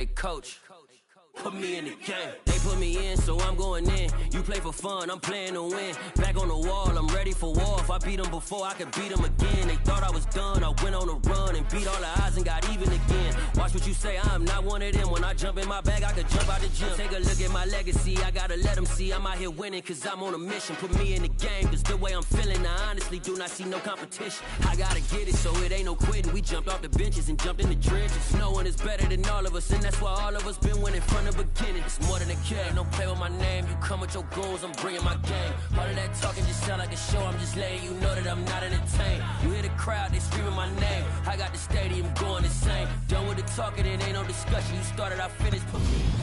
Hey, coach, put me in the game. They put me in, so I'm going in. You play for fun, I'm playing to win. Back on the wall, I'm ready for war. If I beat them before, I could beat them again. They thought I was done, I went on a run and beat all the odds and got even again. Watch what you say, I'm not one of them. When I jump in my bag, I could jump out the gym. Take a look at my legacy, I gotta let them see I'm out here winning, cause I'm on a mission. Put me in the game, cause the way I'm feeling, I honestly do not see no competition. I gotta get it, so it ain't no quitting. We jumped off the benches and jumped in the trenches. No one is better than all of us, and that's why all of us been winning from the beginning. It's more than a game, don't play with my name. You come with your goals, I'm bringing my game. All of that talking just sound like a show, I'm just letting you know that I'm not entertained. You hear the crowd, they screaming my name. I got the stadium going insane. Done with the talking, it ain't no discussion. You started, I finished.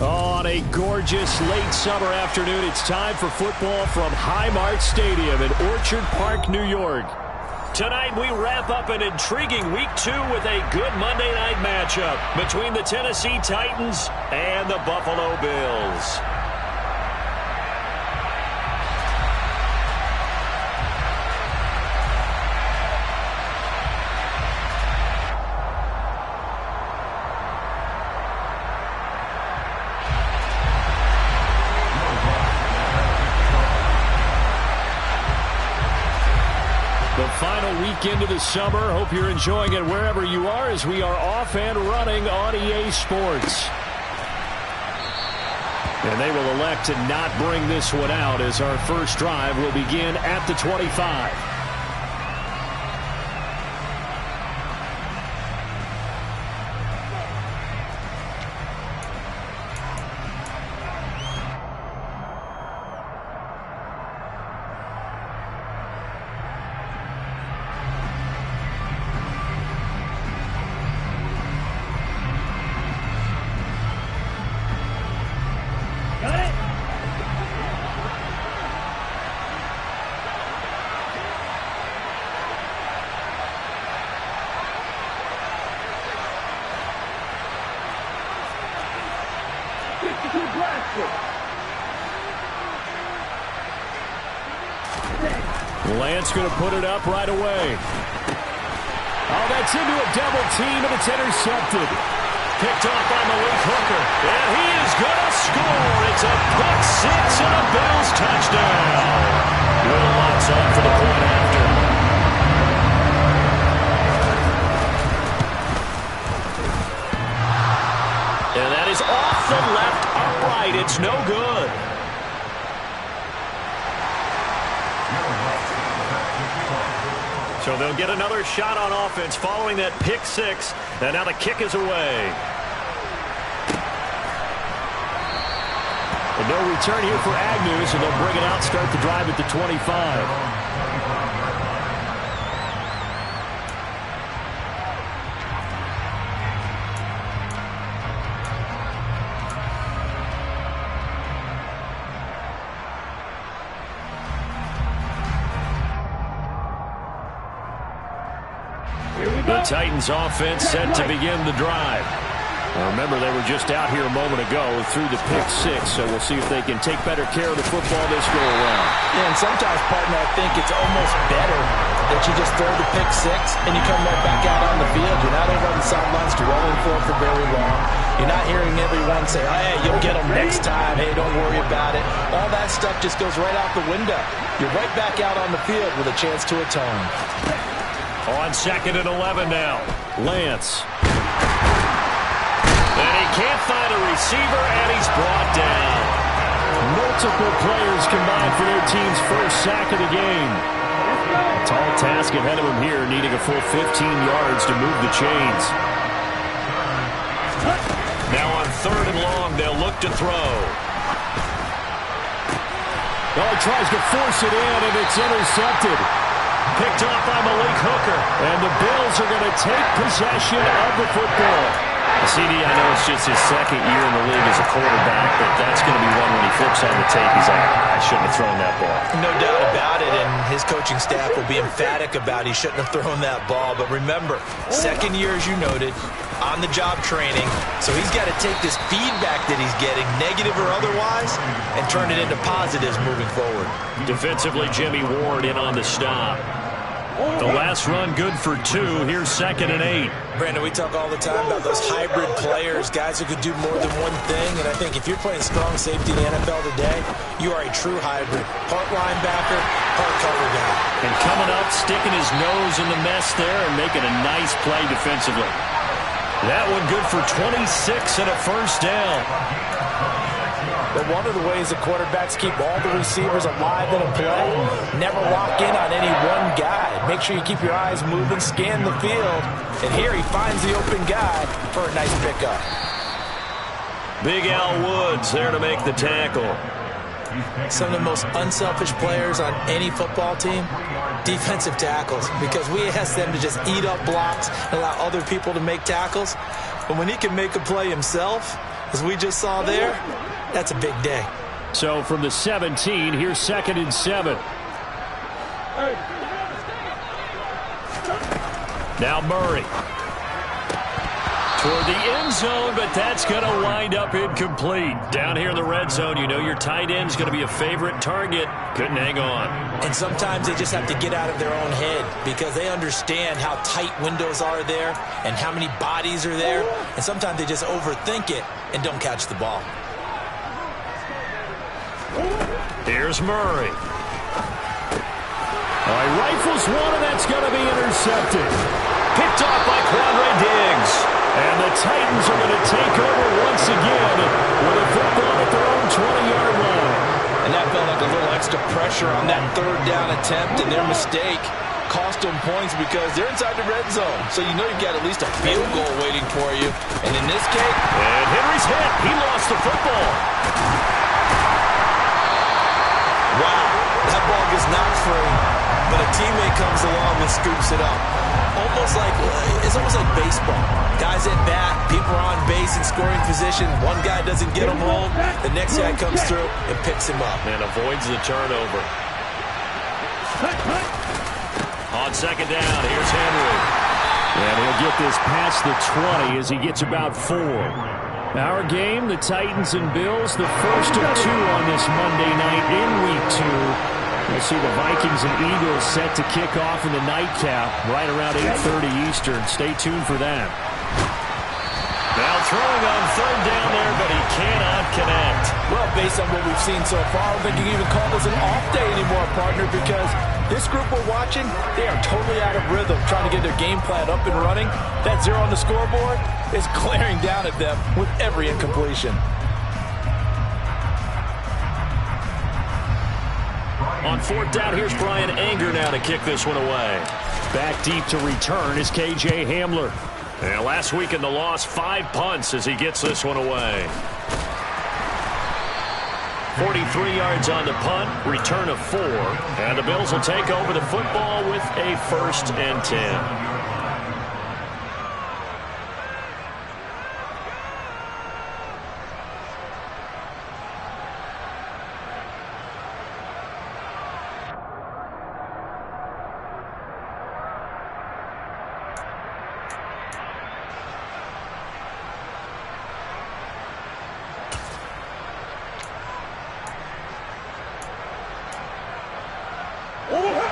On a gorgeous late summer afternoon, it's time for football from Highmark Stadium in Orchard Park, New York. Tonight we wrap up an intriguing Week 2 with a good Monday night matchup between the Tennessee Titans and the Buffalo Bills. Final weekend of the summer. Hope you're enjoying it wherever you are as we are off and running on EA Sports. And they will elect to not bring this one out as our first drive will begin at the 25. Lance going to put it up right away. Oh, that's into a double team, and it's intercepted. Picked off by Malik Hooker. And he is going to score. It's a pick six and a Bills touchdown. Will locks on for the point after. And that is off the left upright. It's no good. So they'll get another shot on offense following that pick six. And now the kick is away. And no return here for Agnew, so they'll bring it out, start the drive at the 25. The Titans offense set to begin the drive. Now remember, they were just out here a moment ago through the pick six, so we'll see if they can take better care of the football this go around. Yeah, and sometimes, partner, I think it's almost better that you just throw the pick six and you come right back out on the field. You're not over on the sidelines dwelling for very long. You're not hearing everyone say, oh, hey, you'll get them next time. Hey, don't worry about it. All that stuff just goes right out the window. You're right back out on the field with a chance to atone. On 2nd and 11 now. Lance. And he can't find a receiver, and he's brought down. Multiple players combined for their team's first sack of the game. A tall task ahead of him here, needing a full 15 yards to move the chains. Now on 3rd and long, they'll look to throw. Oh, he tries to force it in, and it's intercepted. Picked off by Malik Hooker. And the Bills are going to take possession of the football. CD, I know it's just his second year in the league as a quarterback, but that's going to be one when he flips on the tape. He's like, I shouldn't have thrown that ball. No doubt about it, and his coaching staff will be emphatic about he shouldn't have thrown that ball. But remember, second year, as you noted, on-the-job training, so he's got to take this feedback that he's getting, negative or otherwise, and turn it into positives moving forward. Defensively, Jimmy Ward in on the stop. The last run good for 2. Here's 2nd and 8. Brandon, we talk all the time about those hybrid players, guys who could do more than one thing. And I think if you're playing strong safety in the NFL today, you are a true hybrid. Part linebacker, part cover guy. And coming up, sticking his nose in the mess there and making a nice play defensively. That one good for 26 and a first down. But one of the ways the quarterbacks keep all the receivers alive in a play, never lock in on any one guy. Make sure you keep your eyes moving, scan the field. And here he finds the open guy for a nice pickup. Big Al Woods there to make the tackle. Some of the most unselfish players on any football team, defensive tackles, because we ask them to just eat up blocks and allow other people to make tackles. But when he can make a play himself, as we just saw there, that's a big day. So from the 17, here's 2nd and 7. Now Murray. Toward the end zone, but that's going to wind up incomplete. Down here in the red zone, you know your tight end's going to be a favorite target. Couldn't hang on. And sometimes they just have to get out of their own head because they understand how tight windows are there and how many bodies are there. And sometimes they just overthink it and don't catch the ball. Here's Murray. All right, rifles one, and that's going to be intercepted. Picked off by Quandre Diggs. And the Titans are going to take over once again with a football at their own 20-yard line. And that felt like a little extra pressure on that third down attempt, and their mistake cost them points because they're inside the red zone. So you know you've got at least a field goal waiting for you. And in this case... And Henry's hit. He lost the football. Wow, that ball gets knocked free, but a teammate comes along and scoops it up. It's almost like baseball. Guys at bat, people are on base in scoring position. One guy doesn't get him home. The next guy comes through and picks him up. And avoids the turnover. On 2nd down, here's Henry. And he'll get this past the 20 as he gets about 4. Our game, the Titans and Bills, the first of 2 on this Monday night in Week 2. We'll see the Vikings and Eagles set to kick off in the nightcap right around 8:30 Eastern. Stay tuned for that. Now throwing on 3rd down there, but he cannot connect. Well, based on what we've seen so far, I don't think you can even call this an off day anymore, partner, because this group we're watching, they are totally out of rhythm, trying to get their game plan up and running. That 0 on the scoreboard is glaring down at them with every incompletion. On 4th down, here's Brian Anger now to kick this one away. Back deep to return is K.J. Hamler. And last week in the loss, 5 punts as he gets this one away. 43 yards on the punt, return of 4. And the Bills will take over the football with a 1st and 10.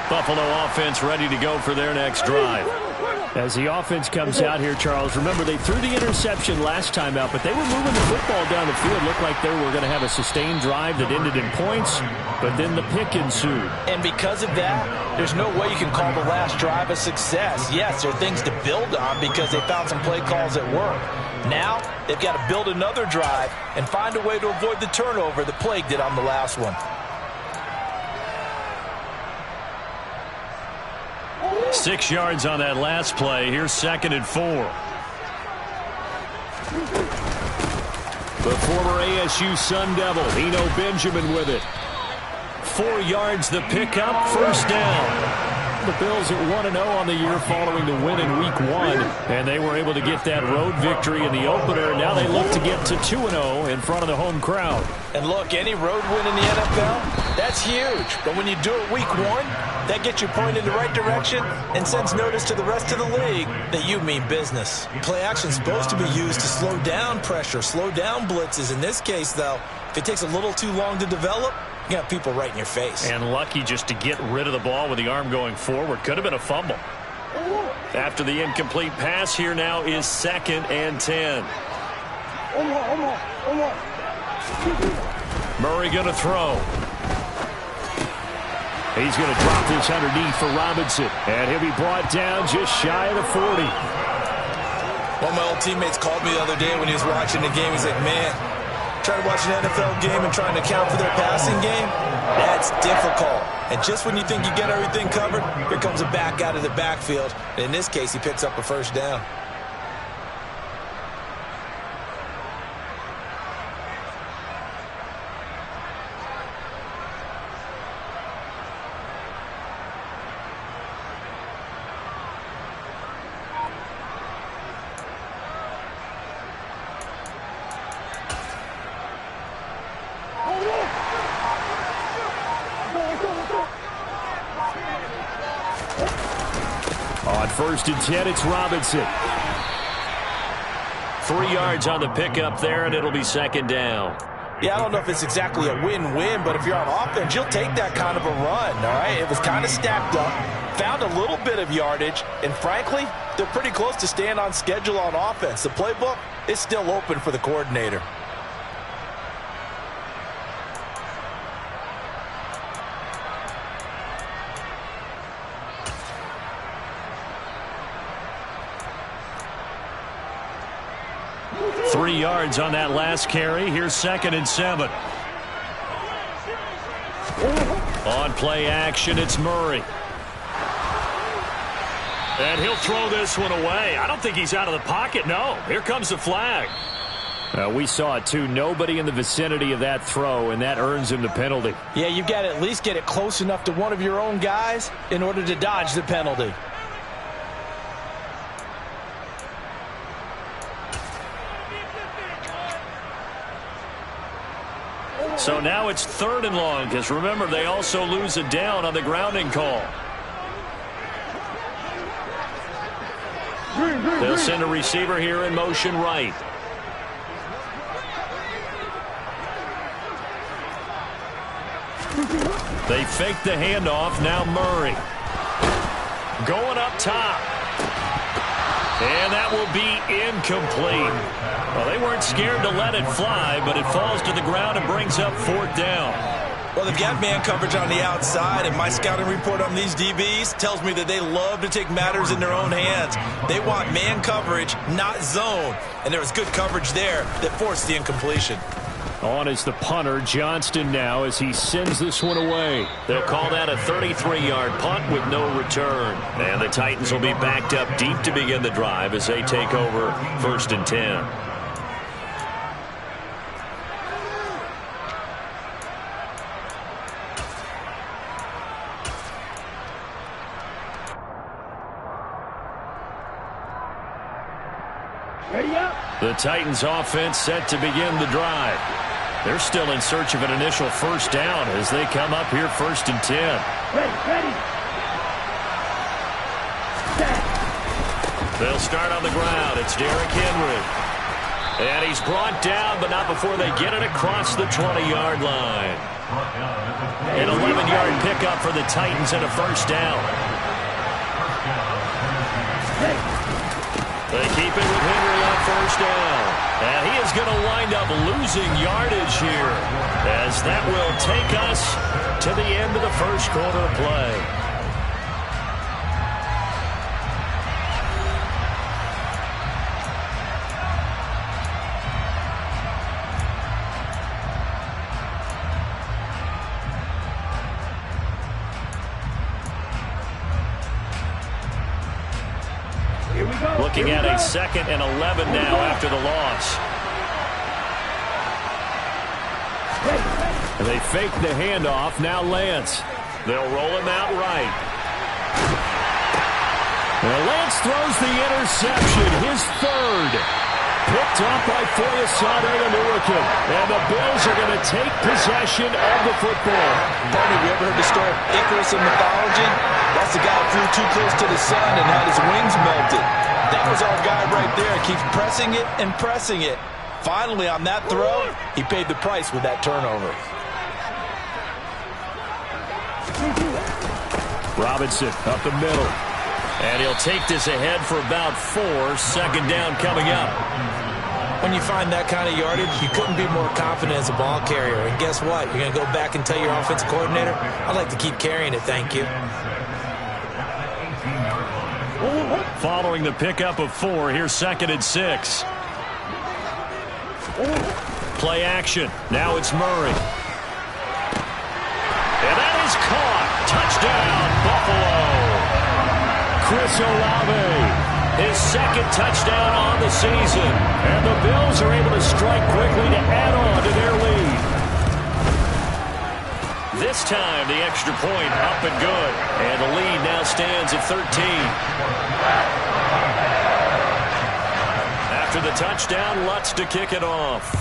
Buffalo offense ready to go for their next drive. As the offense comes out here, Charles, remember they threw the interception last time out, but they were moving the football down the field. Looked like they were going to have a sustained drive that ended in points, but then the pick ensued. And because of that, there's no way you can call the last drive a success. Yes, there are things to build on because they found some play calls that work. Now, they've got to build another drive and find a way to avoid the turnover that plagued it on the last one. 6 yards on that last play. Here's 2nd and 4. The former ASU Sun Devil, Eno Benjamin with it. 4 yards the pickup, 1st down. The Bills at 1-0 on the year following the win in Week 1, and they were able to get that road victory in the opener. Now they look to get to 2-0 in front of the home crowd. And look, any road win in the NFL, that's huge. But when you do it Week 1, that gets you pointed in the right direction and sends notice to the rest of the league that you mean business. Play action is supposed to be used to slow down pressure, slow down blitzes. In this case, though, if it takes a little too long to develop, You got people right in your face. And lucky just to get rid of the ball with the arm going forward. Could have been a fumble. After the incomplete pass, here now is 2nd and 10. Murray going to throw. He's going to drop this underneath for Robinson. And he'll be brought down just shy of the 40. One of my old teammates called me the other day when he was watching the game. He's like, man, trying to watch an NFL game and trying to account for their passing game, that's difficult. And just when you think you get everything covered, here comes a back out of the backfield. And in this case, he picks up a first down. On 1st and 10, it's Robinson. 3 yards on the pickup there, and it'll be 2nd down. Yeah, I don't know if it's exactly a win-win, but if you're on offense, you'll take that kind of a run, all right? It was kind of stacked up, found a little bit of yardage, and frankly, they're pretty close to staying on schedule on offense. The playbook is still open for the coordinator. Three yards on that last carry. Here's 2nd and 7. On play action, it's Murray. And he'll throw this one away. I don't think he's out of the pocket. No, here comes the flag. We saw it too. Nobody in the vicinity of that throw, and that earns him the penalty. Yeah, you've got to at least get it close enough to one of your own guys in order to dodge the penalty. So now it's 3rd and long, because remember, they also lose a down on the grounding call. They'll send a receiver here in motion right. They fake the handoff. Now Murray. Going up top. And that will be incomplete. Well, they weren't scared to let it fly, but it falls to the ground and brings up 4th down. Well, they've got man coverage on the outside, and my scouting report on these DBs tells me that they love to take matters in their own hands. They want man coverage, not zone. And there was good coverage there that forced the incompletion. On is the punter, Johnston, now as he sends this one away. They'll call that a 33-yard punt with no return. And the Titans will be backed up deep to begin the drive as they take over 1st and 10. The Titans offense set to begin the drive. They're still in search of an initial first down as they come up here 1st and 10. Ready. They'll start on the ground. It's Derrick Henry. And he's brought down, but not before they get it across the 20-yard line. An 11-yard pickup for the Titans and a first down. They keep it with Henry on first down. And he is going to wind up losing yardage here, as that will take us to the end of the first quarter of play. Looking at a 2nd and 11 now after the loss. And they fake the handoff. Now Lance. They'll roll him out right. And Lance throws the interception, his 3rd. Picked up by Foyesade and Hurricane. And the Bills are going to take possession of the football. Barney, you ever heard the story of Icarus in mythology? That's the guy who flew too close to the sun and had his wings melted. That was our guy right there. Keeps pressing it and pressing it. Finally, on that throw, he paid the price with that turnover. Robinson up the middle. And he'll take this ahead for about 4. Second down coming up. When you find that kind of yardage, you couldn't be more confident as a ball carrier. And guess what? You're going to go back and tell your offensive coordinator, I'd like to keep carrying it, thank you. Following the pickup of 4, here's 2nd and 6. Play action. Now it's Murray. And that is caught. Touchdown, Buffalo. Chris Olave. His 2nd touchdown on the season. And the Bills are able to strike quickly to add on to their lead. This time, the extra point up and good. And the lead now stands at 13. After the touchdown, Lutz to kick it off.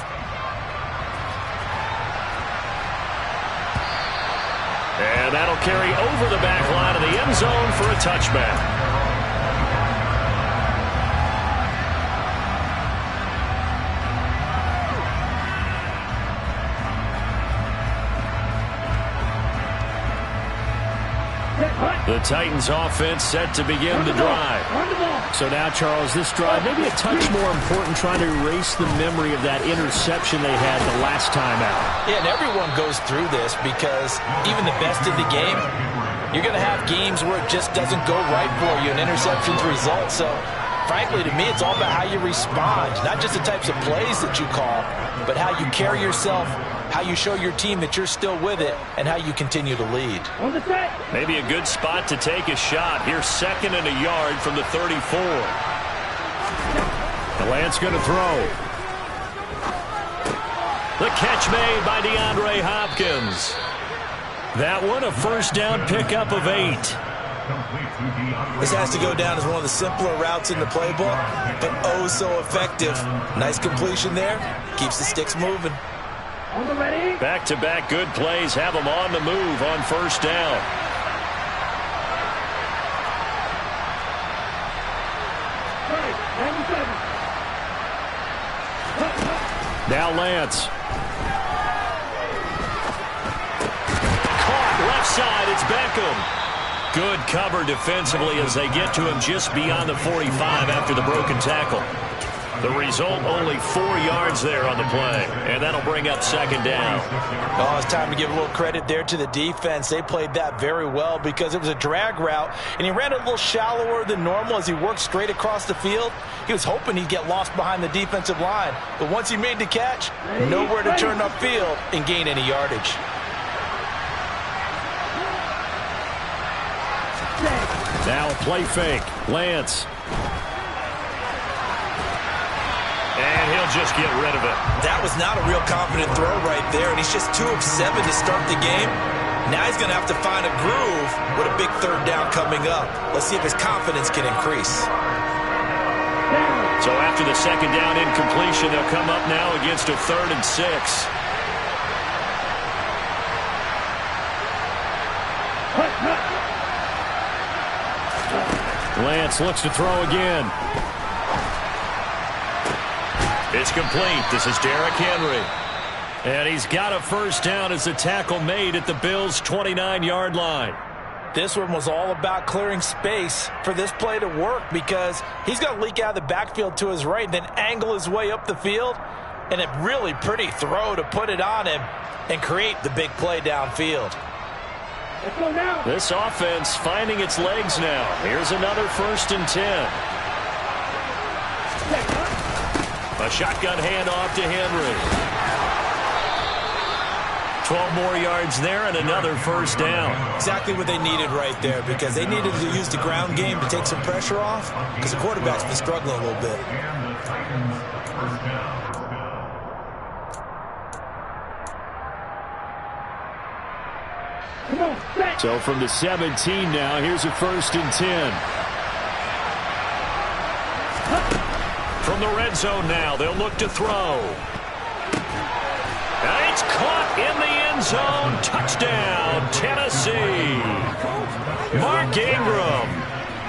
And that'll carry over the back line of the end zone for a touchback. The Titans offense set to begin the drive. So now, Charles, this drive maybe a touch more important, trying to erase the memory of that interception they had the last time out. Yeah, and everyone goes through this because even the best in the game, you're going to have games where it just doesn't go right for you and interceptions result. So, frankly, to me, it's all about how you respond, not just the types of plays that you call, but how you carry yourself, how you show your team that you're still with it, and how you continue to lead. Maybe a good spot to take a shot. Here's 2nd and a yard from the 34. Galant's going to throw. The catch made by DeAndre Hopkins. That one, a first down pickup of 8. This has to go down as one of the simpler routes in the playbook, but oh so effective. Nice completion there. Keeps the sticks moving. Back-to-back good plays have them on the move on first down. Now Lance. Caught left side, it's Beckham. Good cover defensively as they get to him just beyond the 45 after the broken tackle. The result, only 4 yards there on the play, and that'll bring up 2nd down. Oh, it's time to give a little credit there to the defense. They played that very well because it was a drag route, and he ran a little shallower than normal as he worked straight across the field. He was hoping he'd get lost behind the defensive line, but once he made the catch, nowhere to turn upfield and gain any yardage. Now a play fake. Lance. And he'll just get rid of it. That was not a real confident throw right there, and he's just 2 of 7 to start the game. Now he's going to have to find a groove with a big 3rd down coming up. Let's see if his confidence can increase. So after the 2nd down incompletion, they'll come up now against a 3rd and 6. Lance looks to throw again. It's complete. This is Derrick Henry. And he's got a first down as the tackle made at the Bills' 29-yard line. This one was all about clearing space for this play to work because he's going to leak out of the backfield to his right and then angle his way up the field. And a really pretty throw to put it on him and create the big play downfield. Let's go now. This offense finding its legs now. Here's another 1st and 10. A shotgun handoff to Henry. 12 more yards there and another first down. Exactly what they needed right there because they needed to use the ground game to take some pressure off because the quarterback's been struggling a little bit. So from the 17 now, here's a 1st and 10. From the red zone now, they'll look to throw. And it's caught in the end zone. Touchdown, Tennessee. Mark Ingram,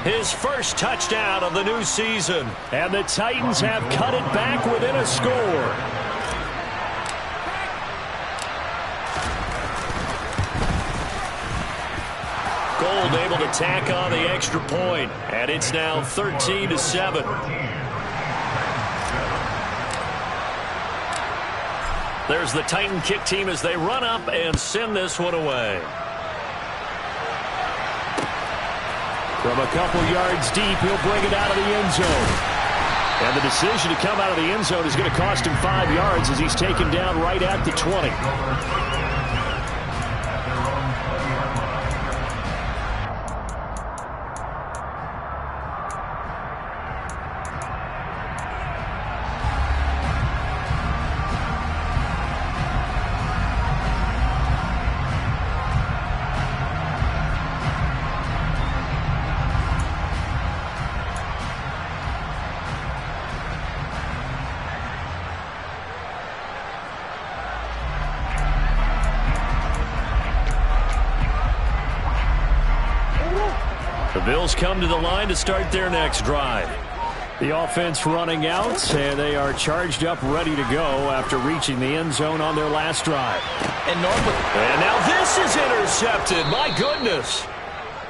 his first touchdown of the new season. And the Titans have cut it back within a score. Gold able tack on the extra point, and it's now 13-7. There's the Titan kick team as they run up and send this one away. From a couple yards deep, he'll bring it out of the end zone. And the decision to come out of the end zone is going to cost him 5 yards as he's taken down right at the 20. The Bills come to the line to start their next drive. The offense running out, and they are charged up, ready to go after reaching the end zone on their last drive. And now this is intercepted. My goodness.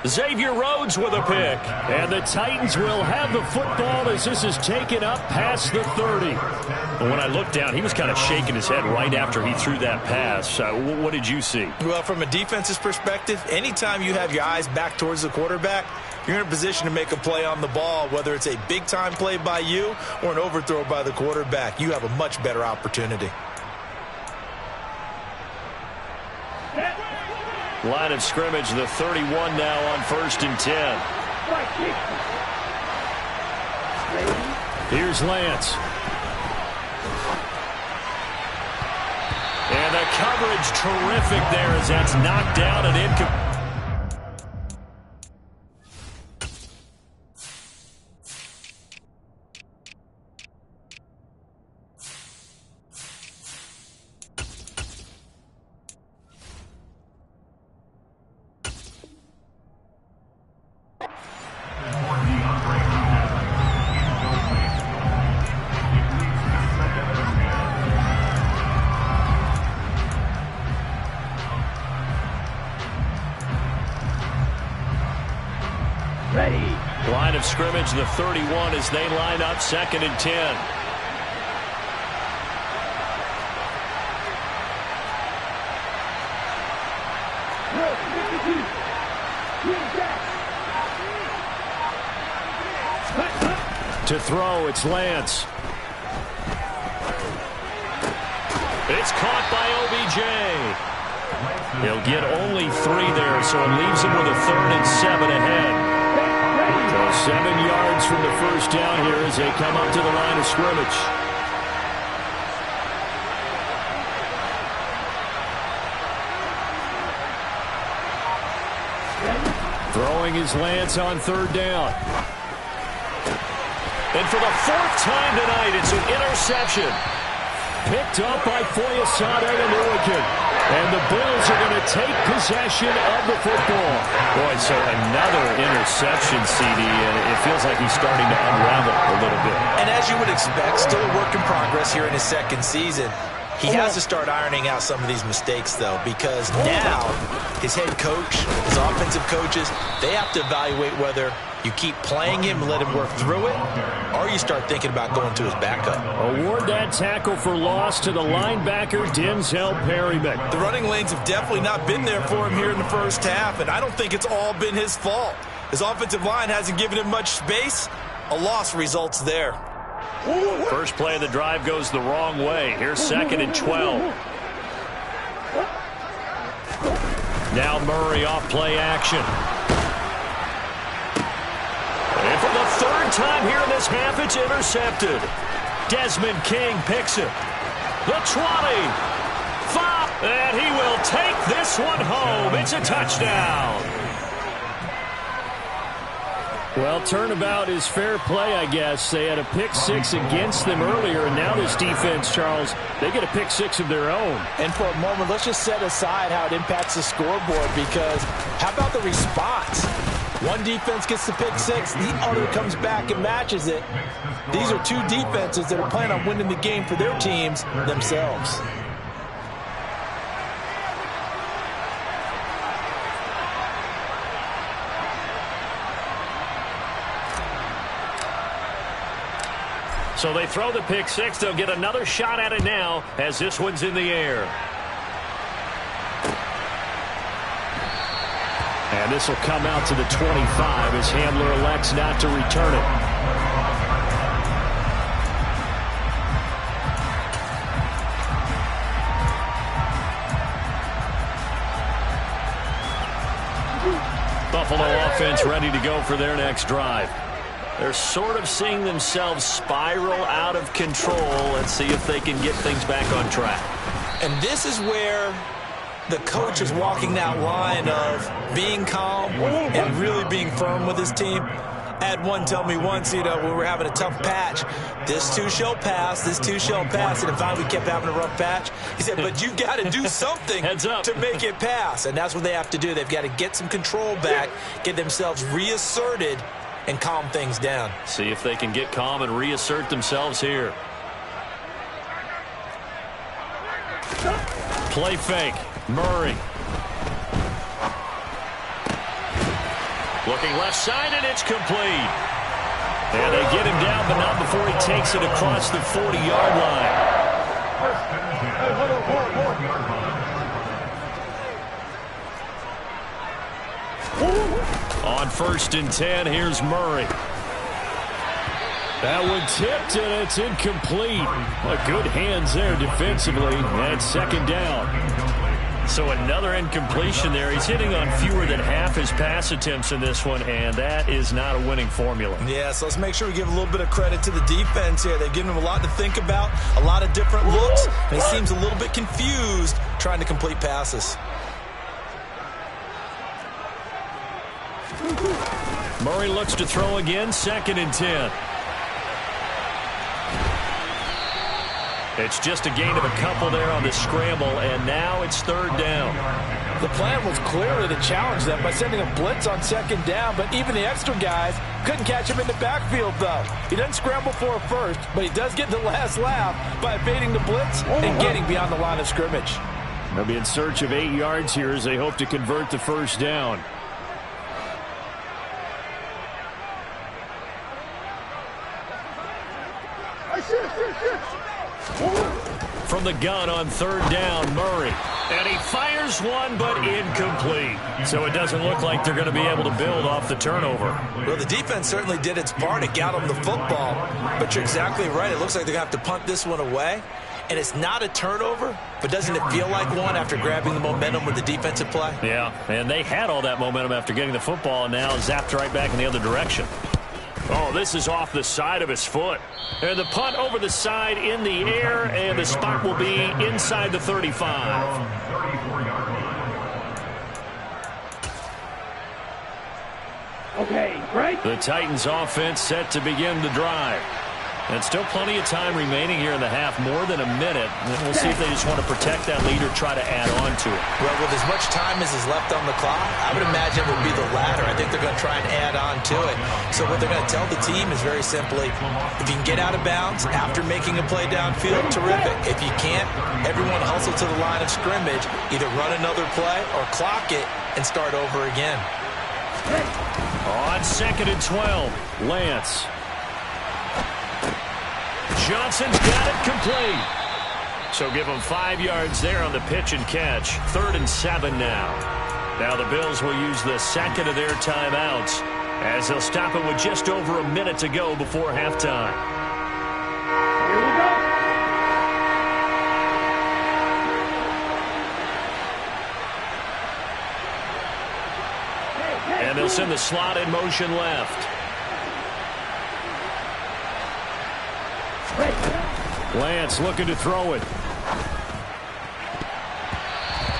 Xavier Rhodes with a pick. And the Titans will have the football as this is taken up past the 30. And when I looked down, he was kind of shaking his head right after he threw that pass. What did you see? Well, from a defense's perspective, anytime you have your eyes back towards the quarterback, you're in a position to make a play on the ball, whether it's a big-time play by you or an overthrow by the quarterback. You have a much better opportunity. Line of scrimmage, the 31 now on 1st and 10. Here's Lance. And the coverage terrific there as that's knocked down and incomplete. Line of scrimmage, the 31 as they line up 2nd and 10. To throw, it's Lance. It's caught by OBJ. He'll get only 3 there, so it leaves him with a 3rd and 7 ahead. So 7 yards from the first down here as they come up to the line of scrimmage. Throwing his Lance on 3rd down. And for the 4th time tonight, it's an interception. Picked up by Foyesade and Ulican. And the Bills are going to take possession of the football. Boy, so another interception, CD, and it feels like he's starting to unravel a little bit. And as you would expect, still a work in progress here in his 2nd season. He has to start ironing out some of these mistakes, though, because now his head coach, his offensive coaches, they have to evaluate whether you keep playing him and let him work through it, or you start thinking about going to his backup. Award that tackle for loss to the linebacker, Denzel Perryman. The running lanes have definitely not been there for him here in the first half, and I don't think it's all been his fault. His offensive line hasn't given him much space. A loss results there. First play of the drive goes the wrong way. Here's 2nd and 12. Now Murray off play action. And for the 3rd time here in this half, it's intercepted. Desmond King picks it. The 20. 5. And he will take this one home. It's a touchdown. Well, turnabout is fair play, I guess. They had a pick 6 against them earlier, and now this defense, Charles, they get a pick 6 of their own. And for a moment, let's just set aside how it impacts the scoreboard, because how about the response? One defense gets the pick 6, the other comes back and matches it. These are 2 defenses that are planning on winning the game for their teams themselves. So they throw the pick six. They'll get another shot at it now as this one's in the air. And this will come out to the 25 as Hamler elects not to return it. Buffalo offense ready to go for their next drive. They're sort of seeing themselves spiral out of control. Let's see if they can get things back on track. And this is where the coach is walking that line of being calm and really being firm with his team. I had one tell me once, when we were having a tough patch, this too shall pass, this too shall pass. And finally we kept having a rough patch. He said, but you got to do something to make it pass. And that's what they have to do. They've got to get some control back, get themselves reasserted, and calm things down. See if they can get calm and reassert themselves here. Play fake. Murray. Looking left side, and it's complete. And they get him down, but not before he takes it across the 40-yard line. On 1st and 10, here's Murray. That one tipped, and it's incomplete. Good hands there defensively, and 2nd down. So another incompletion there. He's hitting on fewer than half his pass attempts in this one, and that is not a winning formula. Yeah, so let's make sure we give a little bit of credit to the defense here. They've given him a lot to think about, a lot of different looks, and he seems a little bit confused trying to complete passes. Murray looks to throw again, 2nd and 10. It's just a gain of a couple there on the scramble, and now it's 3rd down. The plan was clearly to challenge them by sending a blitz on 2nd down, but even the extra guys couldn't catch him in the backfield, though. He doesn't scramble for a first, but he does get the last laugh by evading the blitz and getting beyond the line of scrimmage. They'll be in search of 8 yards here as they hope to convert the 1st down. From the gun on 3rd down, Murray. And he fires one, but incomplete. So it doesn't look like they're going to be able to build off the turnover. Well, the defense certainly did its part. It got them the football. But you're exactly right. It looks like they're going to have to punt this one away. And it's not a turnover, but doesn't it feel like one after grabbing the momentum with the defensive play? Yeah, and they had all that momentum after getting the football, and now zapped right back in the other direction. Oh, this is off the side of his foot. And the punt over the side in the air, and the spot will be inside the 35. Okay, right. The Titans offense set to begin the drive. And still plenty of time remaining here in the half, more than a minute. And we'll see if they just want to protect that lead or try to add on to it. Well, with as much time as is left on the clock, I would imagine it would be the latter. I think they're going to try and add on to it. So what they're going to tell the team is very simply, if you can get out of bounds after making a play downfield, terrific. If you can't, everyone hustle to the line of scrimmage, either run another play or clock it and start over again. On 2nd and 12, Lance. Johnson's got it complete. So give them 5 yards there on the pitch and catch. 3rd and 7 now. Now the Bills will use the 2nd of their timeouts as they'll stop it with just over a minute to go before halftime. Here we go. And they'll send the slot in motion left. Lance looking to throw it.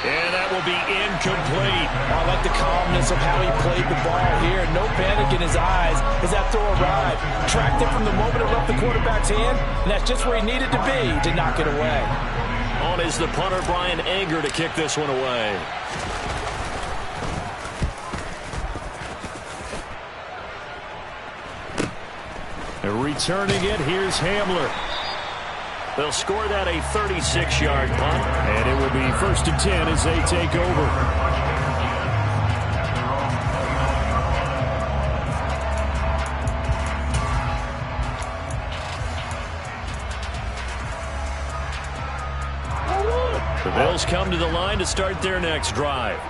And that will be incomplete. I like the calmness of how he played the ball here. No panic in his eyes as that throw arrived. Tracked it from the moment it left the quarterback's hand, and that's just where he needed to be to knock it away. On is the punter, Brian Anger, to kick this one away. Returning it, here's Hamler. They'll score that a 36-yard punt. And it will be 1st and 10 as they take over. The Bills come to the line to start their next drive.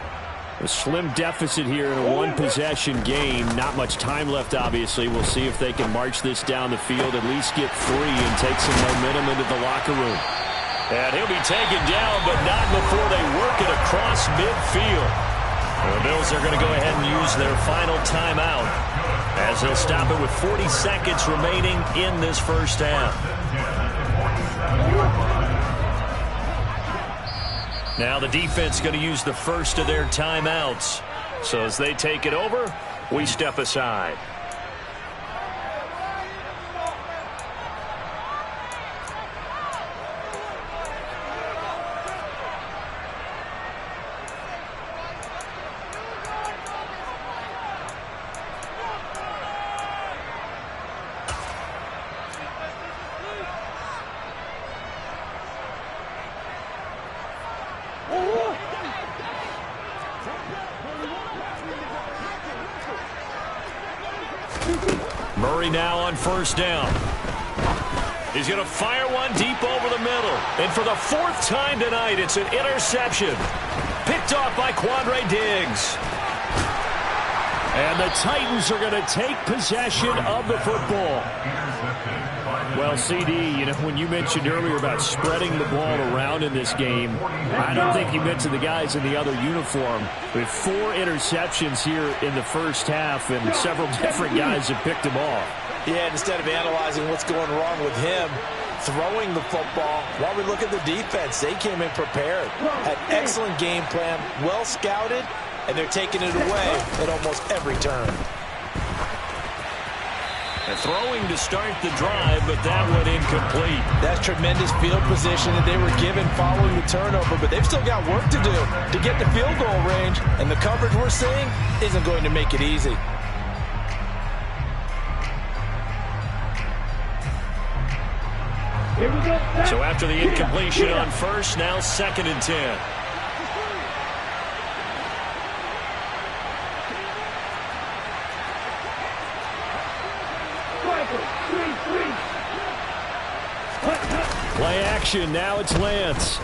A slim deficit here in a one-possession game. Not much time left, obviously. We'll see if they can march this down the field, at least get 3 and take some momentum into the locker room. And he'll be taken down, but not before they work it across midfield. The Bills are going to go ahead and use their final timeout as they'll stop it with 40 seconds remaining in this first half. Now the defense going to use the first of their timeouts. So as they take it over, we step aside. Murray now on first down. He's going to fire one deep over the middle. And for the 4th time tonight, it's an interception. Picked off by Quandre Diggs. And the Titans are going to take possession of the football. Well, CD, you know, when you mentioned earlier about spreading the ball around in this game, I don't think you mentioned the guys in the other uniform. We have 4 interceptions here in the first half, and several different guys have picked them off. Yeah, instead of analyzing what's going wrong with him throwing the football, while we look at the defense, they came in prepared, had excellent game plan, well scouted, and they're taking it away at almost every turn. And throwing to start the drive, but that went incomplete. That's tremendous field position that they were given following the turnover, but they've still got work to do to get the field goal range, and the coverage we're seeing isn't going to make it easy. So after the incompletion on first, now 2nd and 10. Play action. Now it's Lance.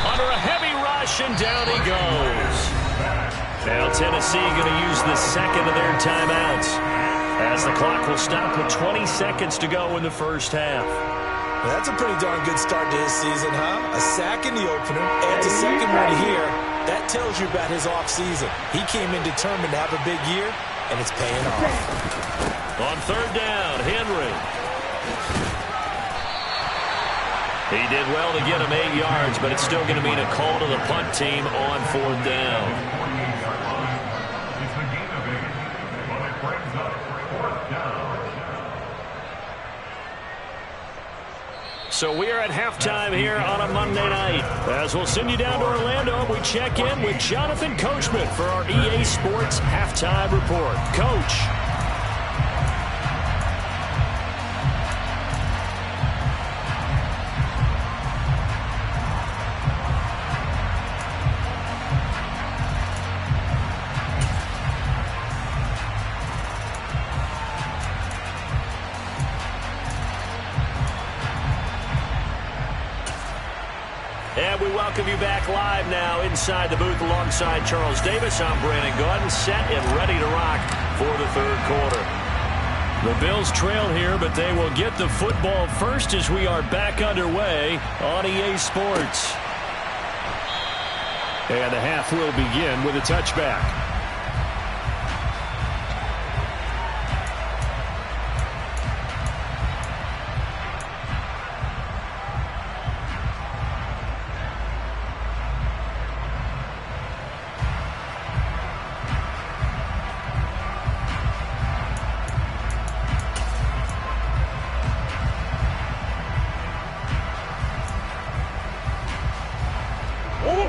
Under a heavy rush, and down he goes. Now Tennessee going to use the 2nd of their timeouts, as the clock will stop with 20 seconds to go in the first half. Well, that's a pretty darn good start to his season, huh? A sack in the opener, adds a second one here. That tells you about his offseason. He came in determined to have a big year, and it's paying off. On 3rd down, Henry. He did well to get him 8 yards, but it's still going to mean a call to the punt team on 4th down. So we are at halftime here on a Monday night. As we'll send you down to Orlando, we check in with Jonathan Coachman for our EA Sports Halftime Report. Coach. And we welcome you back live now inside the booth alongside Charles Davis. I'm Brandon Gaudin, set and ready to rock for the 3rd quarter. The Bills trail here, but they will get the football first as we are back underway on EA Sports. And the half will begin with a touchback.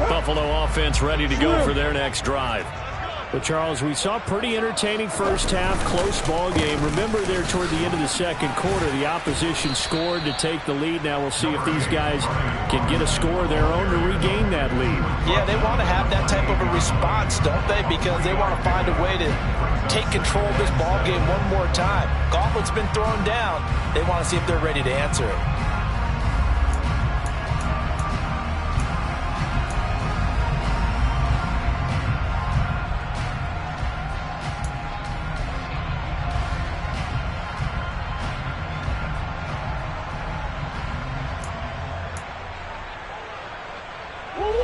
Buffalo offense ready to go for their next drive. Well, Charles, we saw a pretty entertaining first half, close ball game. Remember there toward the end of the 2nd quarter, the opposition scored to take the lead. Now we'll see if these guys can get a score of their own to regain that lead. Yeah, they want to have that type of a response, don't they? Because they want to find a way to take control of this ball game one more time. Gauntlet's been thrown down. They want to see if they're ready to answer it.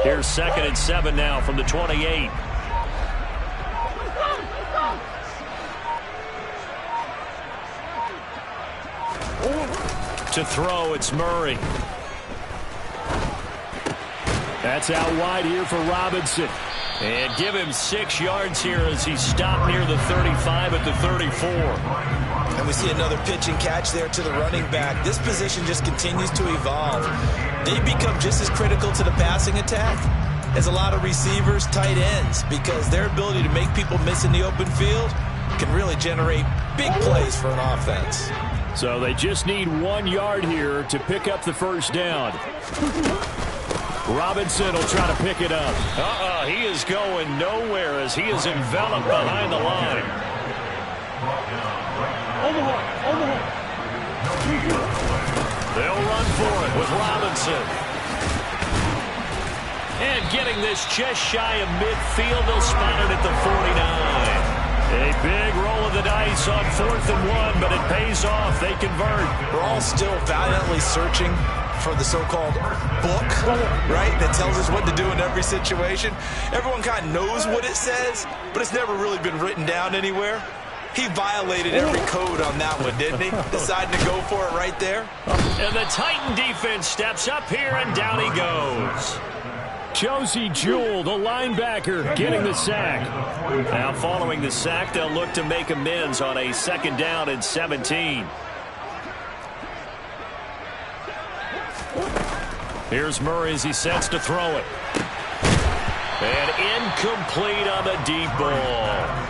Here's 2nd and 7 now from the 28. To throw, it's Murray. That's out wide here for Robinson. And give him 6 yards here as he stopped near the 35 at the 34. And we see another pitch and catch there to the running back. This position just continues to evolve. They become just as critical to the passing attack as a lot of receivers, tight ends, because their ability to make people miss in the open field can really generate big plays for an offense. So they just need 1 yard here to pick up the first down. Robinson will try to pick it up. He is going nowhere as he is enveloped behind the line. They'll run for it with Robinson. And getting this just shy of midfield, they'll spot it at the 49. A big roll of the dice on 4th and 1, but it pays off. They convert. We're all still valiantly searching for the so-called book, right, that tells us what to do in every situation. Everyone kind of knows what it says, but it's never really been written down anywhere. He violated every code on that one, didn't he? Deciding to go for it right there. And the Titan defense steps up here, and down he goes. Josie Jewell, the linebacker, getting the sack. Now following the sack, they'll look to make amends on a 2nd down and 17. Here's Murray as he sets to throw it. And incomplete on the deep ball.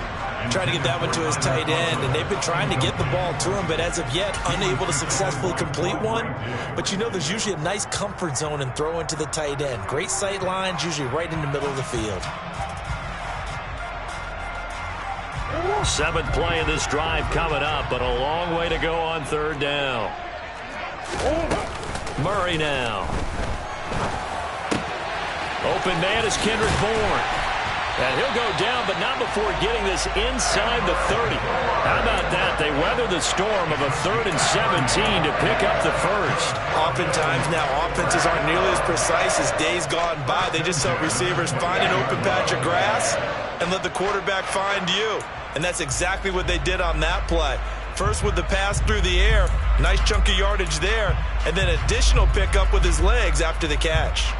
Trying to get that one to his tight end, and they've been trying to get the ball to him, but as of yet, unable to successfully complete one. But you know, there's usually a nice comfort zone in throwing to the tight end. Great sight lines, usually right in the middle of the field. 7th play of this drive coming up, but a long way to go on 3rd down. Murray now. Open man is Kendrick Bourne. And he'll go down, but not before getting this inside the 30. How about that? They weather the storm of a 3rd and 17 to pick up the first. Oftentimes now, offenses aren't nearly as precise as days gone by. They just tell receivers, find an open patch of grass and let the quarterback find you. And that's exactly what they did on that play. First with the pass through the air, nice chunk of yardage there, and then additional pickup with his legs after the catch.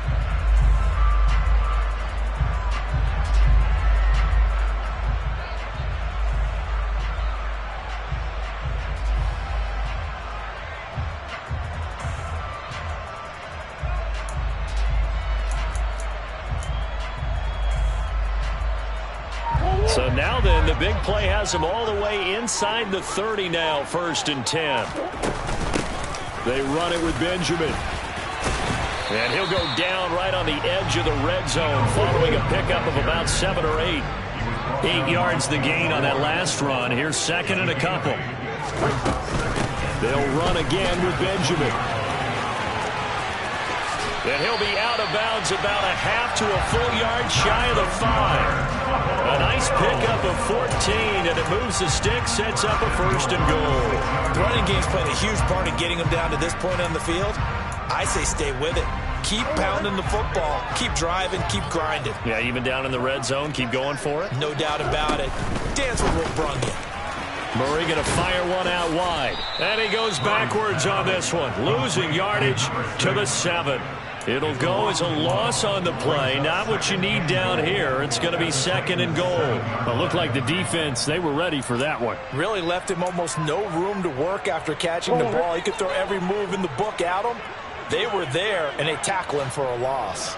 So now then, the big play has them all the way inside the 30 now, 1st and 10. They run it with Benjamin. And he'll go down right on the edge of the red zone following a pickup of about 7 or 8. 8 yards the gain on that last run. Here's 2nd and a couple. They'll run again with Benjamin. And he'll be out of bounds about a half to a full yard shy of the 5. A nice pickup of 14, and it moves the stick, sets up a 1st and goal. The running game's played a huge part in getting them down to this point on the field. I say stay with it. Keep pounding the football. Keep driving. Keep grinding. Yeah, even down in the red zone, keep going for it. No doubt about it. Dance with what brung you. Murray going to fire one out wide. And he goes backwards on this one, losing yardage to the 7. It'll go as a loss on the play. Not what you need down here. It's going to be 2nd and goal. It looked like the defense, they were ready for that one. Really left him almost no room to work after catching the ball. He could throw every move in the book at him. They were there, and they tackle him for a loss.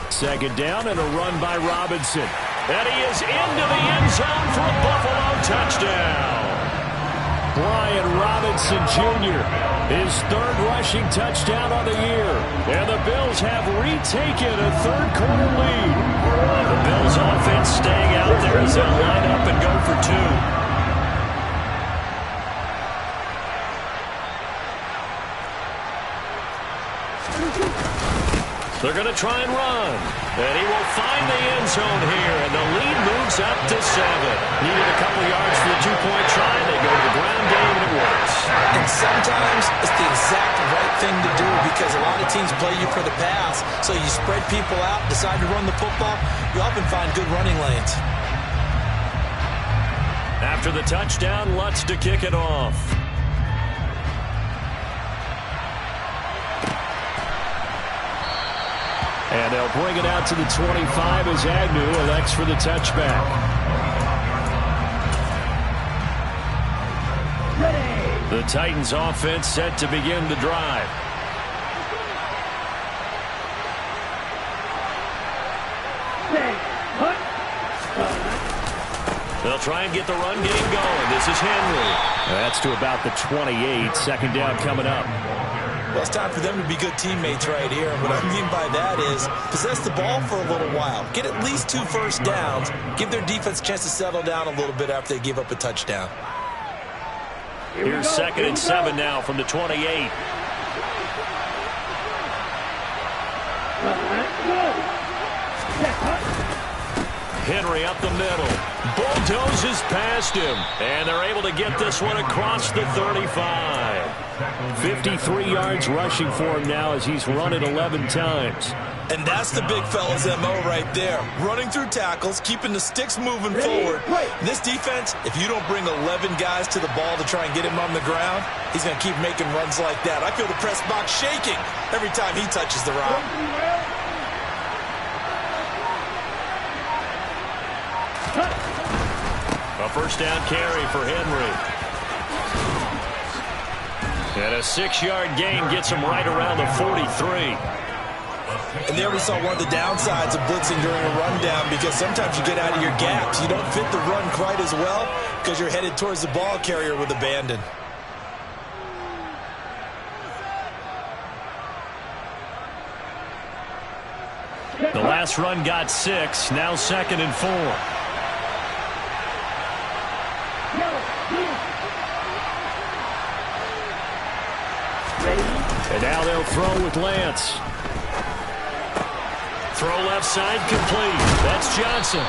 Second down and a run by Robinson. And he is into the end zone for a Buffalo touchdown. Brian Robinson Jr., his 3rd rushing touchdown on the year. And the Bills have retaken a 3rd quarter lead. The Bills offense staying out there as they'll line up and go for 2. They're going to try and run. And he will find the end zone here. And the lead moves up to 7. Needed a couple yards for the 2-point try. They go to the times, it's the exact right thing to do because a lot of teams play you for the pass. So you spread people out, decide to run the football, you often find good running lanes. After the touchdown, Lutz to kick it off. And they'll bring it out to the 25 as Agnew elects for the touchback. The Titans offense set to begin the drive. They'll try and get the run game going. This is Henry. That's to about the 28. Second down coming up. Well, it's time for them to be good teammates right here. And what I mean by that is possess the ball for a little while. Get at least 2 first downs. Give their defense a chance to settle down a little bit after they give up a touchdown. Here's 2nd and 7 now from the 28. Henry up the middle. Bulldozes past him. And they're able to get this one across the 35. 53 yards rushing for him now as he's run it 11 times. And that's the big fella's MO right there. Running through tackles, keeping the sticks moving forward. This defense, if you don't bring 11 guys to the ball to try and get him on the ground, he's going to keep making runs like that. I feel the press box shaking every time he touches the rock. A first down carry for Henry. And a 6-yard gain gets him right around the 43. And there we saw one of the downsides of blitzing during a rundown because sometimes you get out of your gaps. You don't fit the run quite as well because you're headed towards the ball carrier with abandon. The last run got 6. Now 2nd and 4. And now they'll throw with Lance. Throw left side complete. That's Johnson.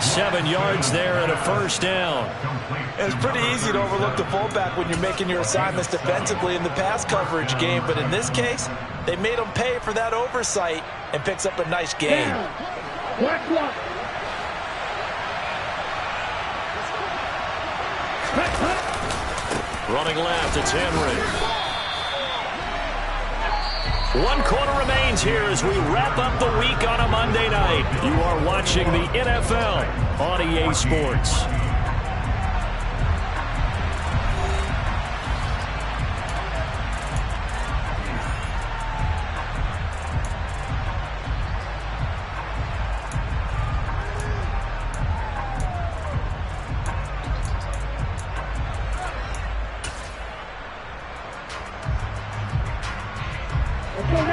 7 yards there and a first down. It's pretty easy to overlook the fullback when you're making your assignments defensively in the pass coverage game, but in this case, they made him pay for that oversight and picks up a nice gain. Running left, it's Henry. 1 quarter remains here as we wrap up the week on a Monday night. You are watching the NFL on EA Sports.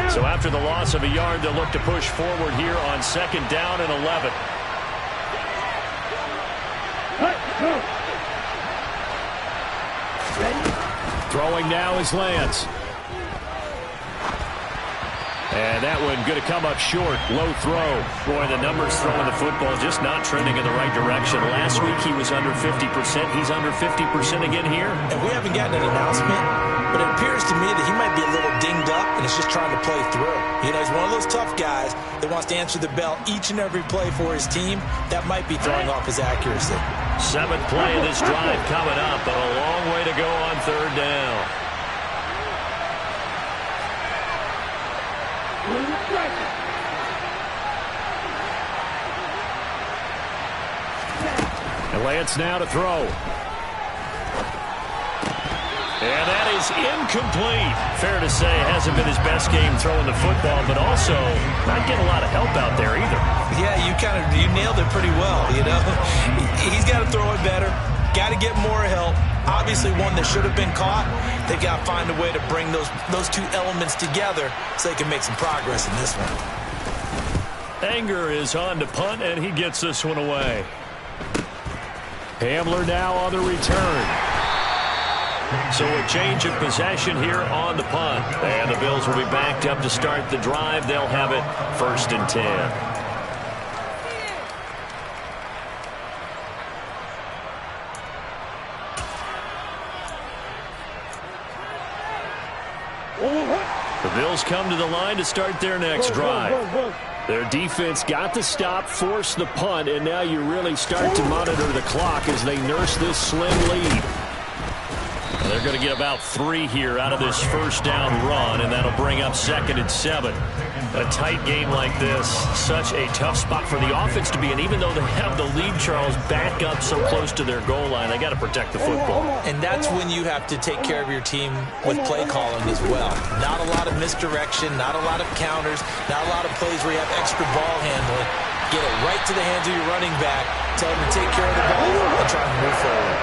So after the loss of a yard, they'll look to push forward here on 2nd down and 11. Throwing now is Lance. And that one going to come up short. Low throw. Boy, the numbers throwing the football just not trending in the right direction. Last week he was under 50%. He's under 50% again here. And we haven't gotten an announcement, but it appears to me that he might be a little dinged up and is just trying to play through. You know, he's one of those tough guys that wants to answer the bell each and every play for his team. That might be throwing off his accuracy. 7th play of this drive coming up, but a long way to go on 3rd down. And Lance now to throw. And that is incomplete. Fair to say, it hasn't been his best game throwing the football, but also not getting a lot of help out there either. Yeah, you nailed it pretty well, you know. He's got to throw it better. Got to get more help. Obviously one that should have been caught. They've got to find a way to bring those two elements together so they can make some progress in this one. Anger is on to punt, and he gets this one away. Hamler now on the return. So a change of possession here on the punt. And the Bills will be backed up to start the drive. They'll have it 1st and 10. The Bills come to the line to start their next drive. Their defense got the stop, forced the punt, and now you really start to monitor the clock as they nurse this slim lead. They're going to get about 3 here out of this first down run, and that'll bring up 2nd and 7. A tight game like this, such a tough spot for the offense to be in. Even though they have the lead, Charles, back up so close to their goal line, they got to protect the football. And that's when you have to take care of your team with play calling as well. Not a lot of misdirection, not a lot of counters, not a lot of plays where you have extra ball handling. Get it right to the hands of your running back, tell him to take care of the ball, and try to move forward.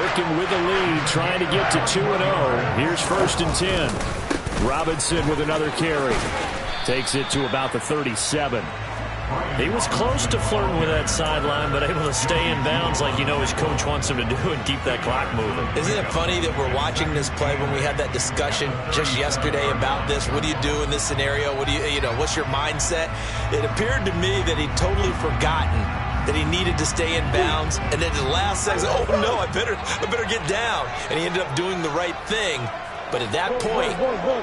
Working with the lead, trying to get to 2-0. Here's 1st and 10. Robinson with another carry. Takes it to about the 37. He was close to flirting with that sideline, but able to stay in bounds like you know his coach wants him to do and keep that clock moving. Isn't it funny that we're watching this play when we had that discussion just yesterday about this? What do you do in this scenario? What do you know, what's your mindset? It appeared to me that he'd totally forgotten that he needed to stay in bounds, and then the last second, oh no, I better get down. And he ended up doing the right thing. But at that point,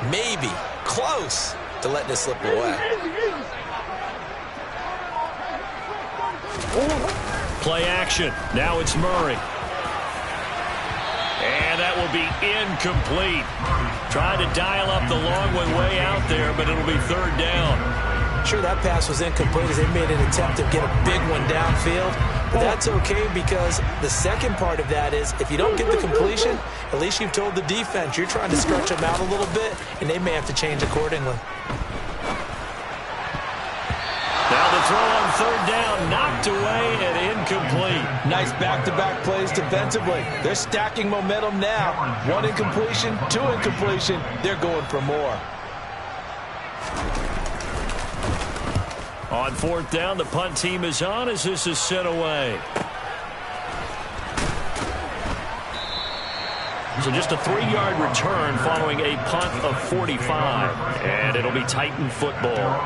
maybe close to letting it slip away. Play action. Now it's Murray. And that will be incomplete. Trying to dial up the long one way out there, but it'll be 3rd down. Sure, that pass was incomplete as they made an attempt to get a big one downfield. But that's okay because the second part of that is if you don't get the completion, at least you've told the defense you're trying to stretch them out a little bit, and they may have to change accordingly. Now the throw on 3rd down, knocked away and incomplete. Nice back-to-back plays defensively. They're stacking momentum now. 1 incompletion, 2 incompletion. They're going for more. On 4th down, the punt team is on as this is sent away. So just a 3-yard return following a punt of 45. And it'll be Titan football.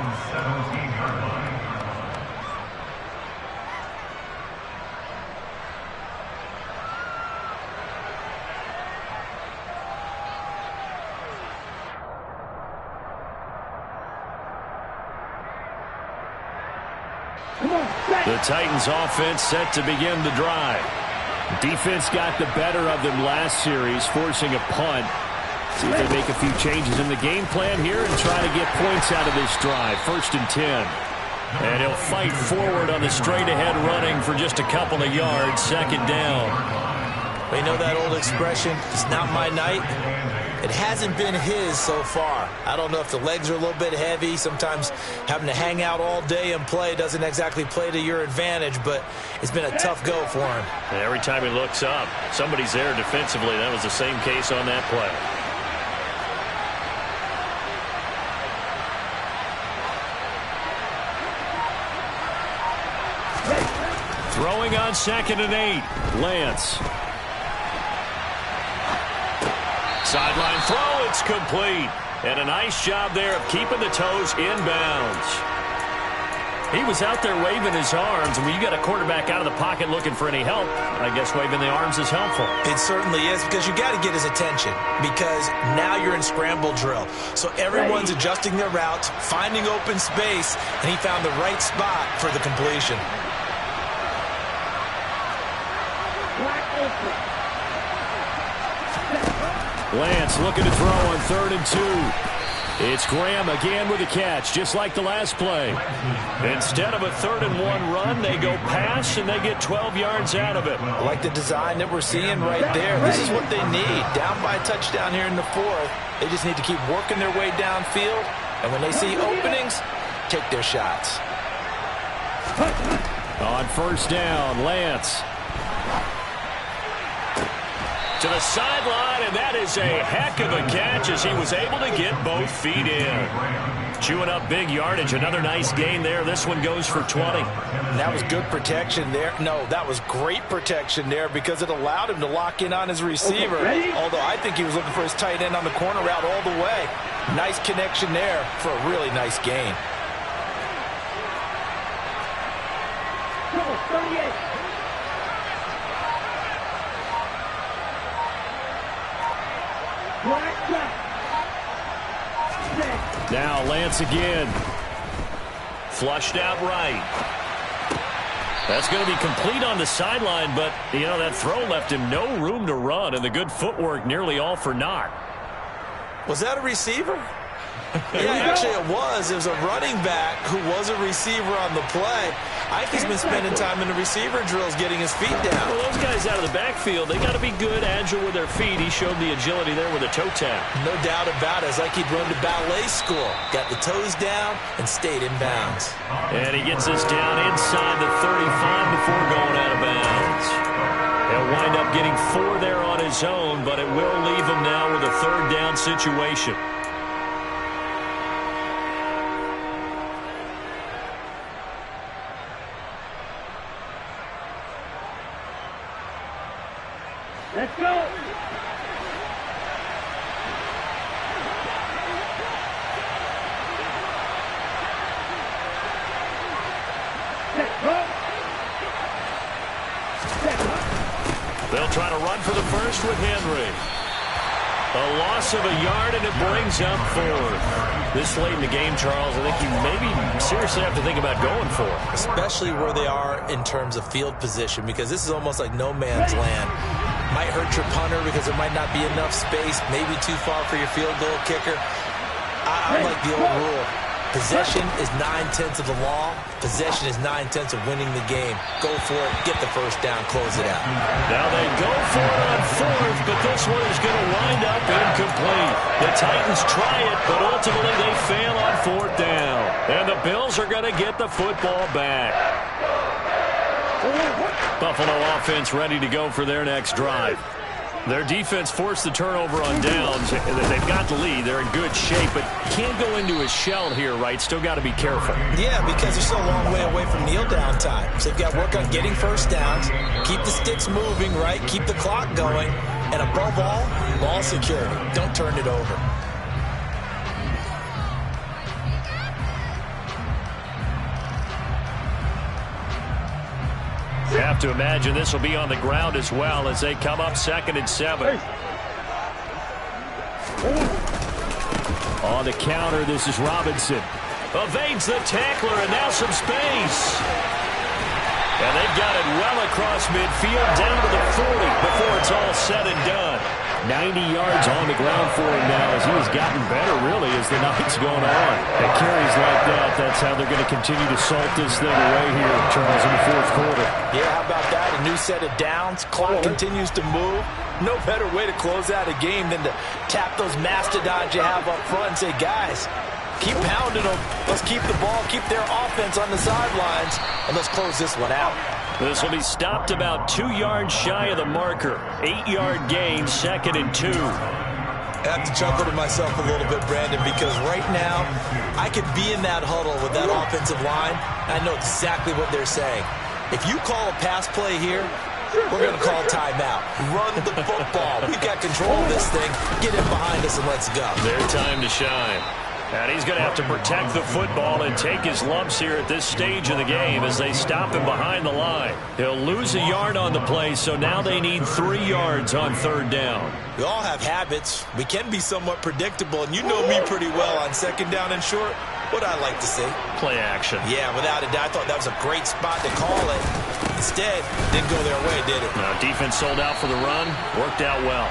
The Titans offense set to begin the drive. Defense got the better of them last series, forcing a punt. See if they make a few changes in the game plan here and try to get points out of this drive. 1st and 10. And he'll fight forward on the straight-ahead running for just a couple of yards. 2nd down. We know that old expression, it's not my night. It hasn't been his so far. I don't know if the legs are a little bit heavy. Sometimes having to hang out all day and play doesn't exactly play to your advantage, but it's been a tough go for him. And every time he looks up, somebody's there defensively. That was the same case on that play. Throwing on 2nd and 8. Lance. Sideline throw, it's complete. And a nice job there of keeping the toes in bounds. He was out there waving his arms, and when you got a quarterback out of the pocket looking for any help, I guess waving the arms is helpful. It certainly is, because you got to get his attention, because now you're in scramble drill. So everyone's adjusting their routes, finding open space, and he found the right spot for the completion. Lance looking to throw on 3rd and 2. It's Graham again with a catch, just like the last play. Instead of a 3rd and 1 run, they go pass, and they get 12 yards out of it. I like the design that we're seeing right there. This is what they need. Down by a touchdown here in the 4th. They just need to keep working their way downfield, and when they see openings, take their shots. On 1st down, Lance. To the sideline, and that is a heck of a catch as he was able to get both feet in. Chewing up big yardage. Another nice gain there. This one goes for 20. That was good protection there. No, that was great protection there because it allowed him to lock in on his receiver. Although I think he was looking for his tight end on the corner route all the way. Nice connection there for a really nice gain. 38. Now Lance again. Flushed out right. That's going to be complete on the sideline, but, you know, that throw left him no room to run, and the good footwork nearly all for naught. Was that a receiver? Yeah, actually it was. It was a running back who was a receiver on the play. Ike's been spending time in the receiver drills getting his feet down. Well, those guys out of the backfield, they got to be good, agile with their feet. He showed the agility there with a toe tap. No doubt about it. It's like he'd run to ballet school. Got the toes down and stayed in bounds. And he gets this down inside the 35 before going out of bounds. He'll wind up getting 4 there on his own, but it will leave him now with a 3rd down situation. Let's go. They'll try to run for the first with Henry. A loss of a yard, and it brings up 4th. This late in the game, Charles, I think you maybe seriously have to think about going for it. Especially where they are in terms of field position, because this is almost like no man's land. Might hurt your punter because there might not be enough space, maybe too far for your field goal kicker. I like the old rule. Possession is 9/10 of the law. Possession is 9/10 of winning the game. Go for it, get the first down, close it out. Now they go for it on 4th, but this one is going to wind up incomplete. The Titans try it, but ultimately they fail on 4th down. And the Bills are going to get the football back. Buffalo offense ready to go for their next drive. Their defense forced the turnover on downs. They've got the lead. They're in good shape, but can't go into a shell here, right? Still got to be careful. Yeah, because they're still a long way away from kneel down time. So they've got to work on getting first downs, keep the sticks moving, right? Keep the clock going, and above all, ball security. Don't turn it over. You have to imagine this will be on the ground as well as they come up 2nd and 7. On the counter, this is Robinson. Evades the tackler, and now some space. And they've got it well across midfield, down to the 40 before it's all said and done. 90 yards on the ground for him now as he has gotten better, really, as the night's going on. At carries like that, that's how they're going to continue to salt this thing away here, Charles, in the 4th quarter. Yeah, how about that? A new set of downs. Clock continues to move. No better way to close out a game than to tap those mastodons you have up front and say, guys, keep pounding them. Let's keep the ball, keep their offense on the sidelines, and let's close this one out. This will be stopped about 2 yards shy of the marker. 8-yard gain, 2nd and 2. I have to chuckle to myself a little bit, Brandon, because right now I could be in that huddle with that offensive line. I know exactly what they're saying. If you call a pass play here, we're going to call timeout. Run the football. We've got control of this thing. Get in behind us and let's go. Their time to shine. And he's going to have to protect the football and take his lumps here at this stage of the game as they stop him behind the line. He'll lose a yard on the play, so now they need 3 yards on 3rd down. We all have habits. We can be somewhat predictable, and you know me pretty well on 2nd down and short. What I like to see. Play action. Yeah, without a doubt. I thought that was a great spot to call it. Instead, didn't go their way, did it? Now, defense sold out for the run. Worked out well.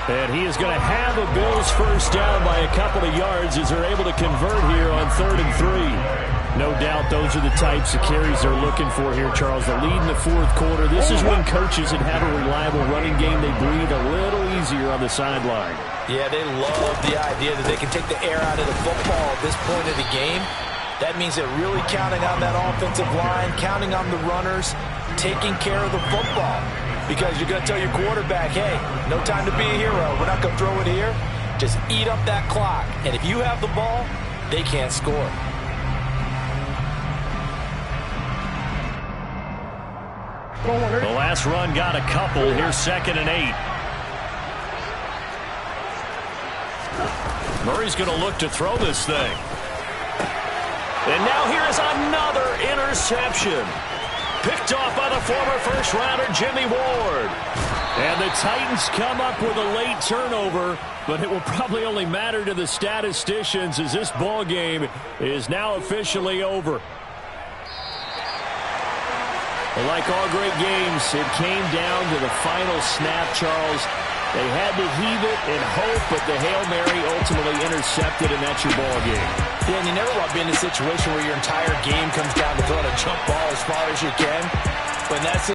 And he is going to have a Bills first down by a couple of yards as they're able to convert here on 3rd and 3. No doubt those are the types of carries they're looking for here, Charles. The lead in the 4th quarter. This is when coaches that have a reliable running game, they breathe a little easier on the sideline. Yeah, they love the idea that they can take the air out of the football at this point of the game. That means they're really counting on that offensive line, counting on the runners, taking care of the football. Because you're going to tell your quarterback, hey, no time to be a hero. We're not going to throw it here. Just eat up that clock. And if you have the ball, they can't score. The last run got a couple. Here's 2nd and 8. Murray's going to look to throw this thing. And now here is another interception. Picked off by the former first-rounder Jimmy Ward. And the Titans come up with a late turnover, but it will probably only matter to the statisticians as this ball game is now officially over. Well, like all great games, it came down to the final snap, Charles. They had to heave it and hope, but the Hail Mary ultimately intercepted, and that's your ball game. Yeah, and you never want to be in a situation where your entire game comes down to throwing a jump ball as far as you can. But that's